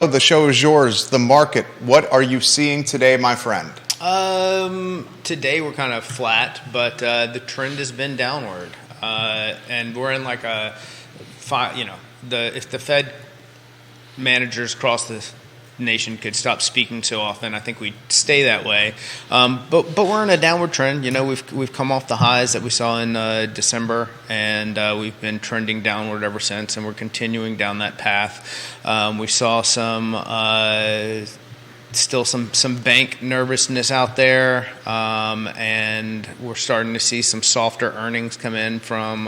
The show is yours. The market. What are you seeing today, my friend? Today we're kind of flat, but the trend has been downward, and we're in like a, if the Fed managers across the nation could stop speaking so often, I think we'd stay that way. But we're in a downward trend. You know, we've come off the highs that we saw in December, and we've been trending downward ever since, and we're continuing down that path. We saw still some bank nervousness out there, and we're starting to see some softer earnings come in from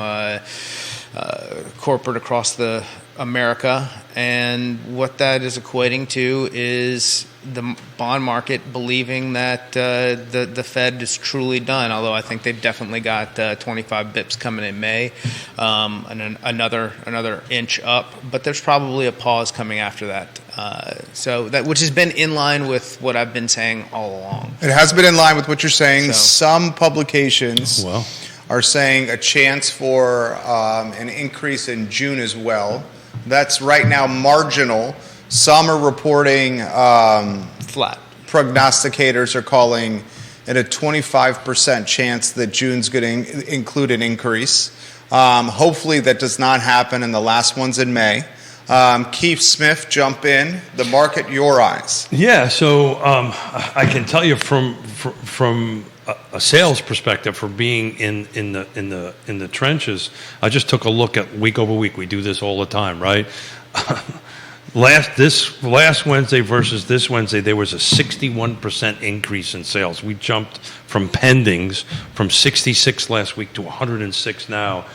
corporate across the America, and what that is equating to is the bond market believing that the Fed is truly done, although I think they've definitely got 25 bips coming in May, and then another inch up, but there's probably a pause coming after that. Which has been in line with what I've been saying all along. It has been in line with what you're saying. Some publications are saying a chance for an increase in June as well. That's right now marginal. Some are reporting flat. Prognosticators are calling it a 25% chance that June's going to include an increase. Hopefully that does not happen, and the last one's in May. Keith Smith, jump in. The market, your eyes. Yeah, so I can tell you from a sales perspective, for being in the trenches, I just took a look at week over week. We do this all the time, right? Last Wednesday versus this Wednesday, there was a 61% increase in sales. We jumped from pendings from 66 last week to 106 now.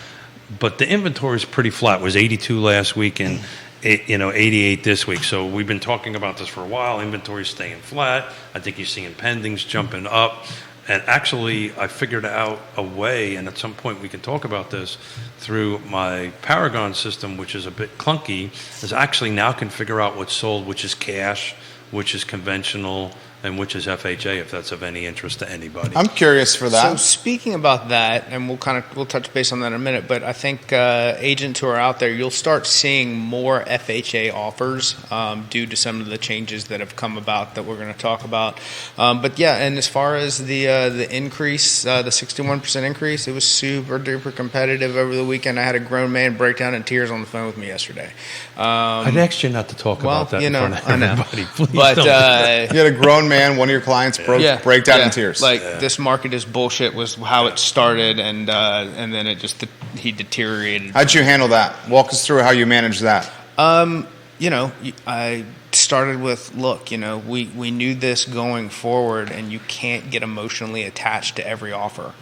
But the inventory is pretty flat. It was 82 last week and 88 this week. So we've been talking about this for a while. Inventory is staying flat. I think you're seeing pendings jumping up. And actually, I figured out a way, and at some point we can talk about this, through my Paragon system, which is a bit clunky, is actually now can figure out what's sold, which is cash, which is conventional, and which is FHA, if that's of any interest to anybody. I'm curious for that. So speaking about that, and we'll touch base on that in a minute, but I think agents who are out there, you'll start seeing more FHA offers due to some of the changes that have come about that we're going to talk about. But yeah, and as far as the increase, the 61% increase, it was super duper competitive over the weekend. I had a grown man break down in tears on the phone with me yesterday. I'd asked you not to talk about that in front of everybody. Please but don't. You had a grown man, one of your clients break down in tears. This market is bullshit was how it started, and then he deteriorated. How'd you handle that? Walk us through how you managed that. I started with, look, we knew this going forward, and you can't get emotionally attached to every offer.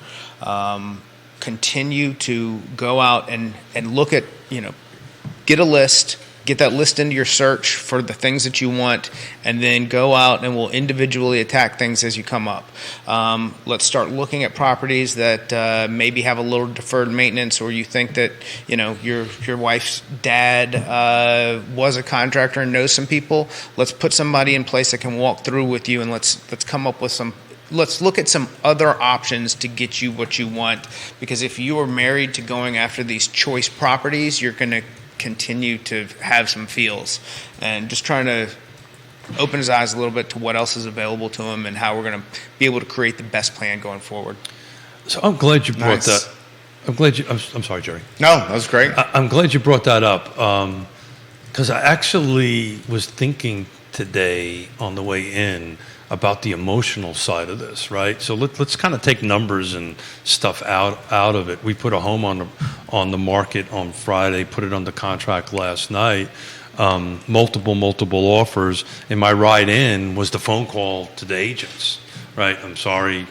Continue to go out and look at, get a list. Get that list into your search for the things that you want, and then go out and we'll individually attack things as you come up. Let's start looking at properties that maybe have a little deferred maintenance, or you think that your wife's dad was a contractor and knows some people. Let's put somebody in place that can walk through with you, and let's come up with some. Let's look at some other options to get you what you want, because if you are married to going after these choice properties, you're going to continue to have some feels, and just trying to open his eyes a little bit to what else is available to him and how we're going to be able to create the best plan going forward. So I'm glad you brought that. I'm sorry, Jerry. No, that was great. I'm glad you brought that up, because I actually was thinking today on the way in about the emotional side of this, right? So let's kind of take numbers and stuff out of it. We put a home on the market on Friday, put it under contract last night, multiple offers, and my ride in was the phone call to the agents, right? I'm sorry,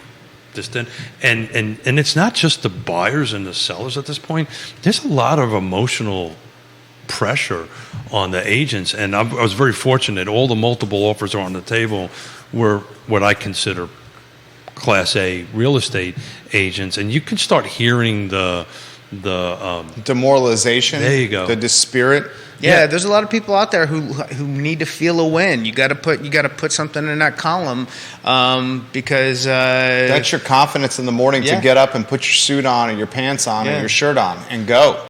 this didn't. And it's not just the buyers and the sellers at this point. There's a lot of emotional pressure on the agents, and I was very fortunate. All the multiple offers are on the table were what I consider Class A real estate agents, and you can start hearing the demoralization. There you go. The dispirit. Yeah, there's a lot of people out there who need to feel a win. You got to put something in that column because that's your confidence in the morning to get up and put your suit on or your pants on or your shirt on and go.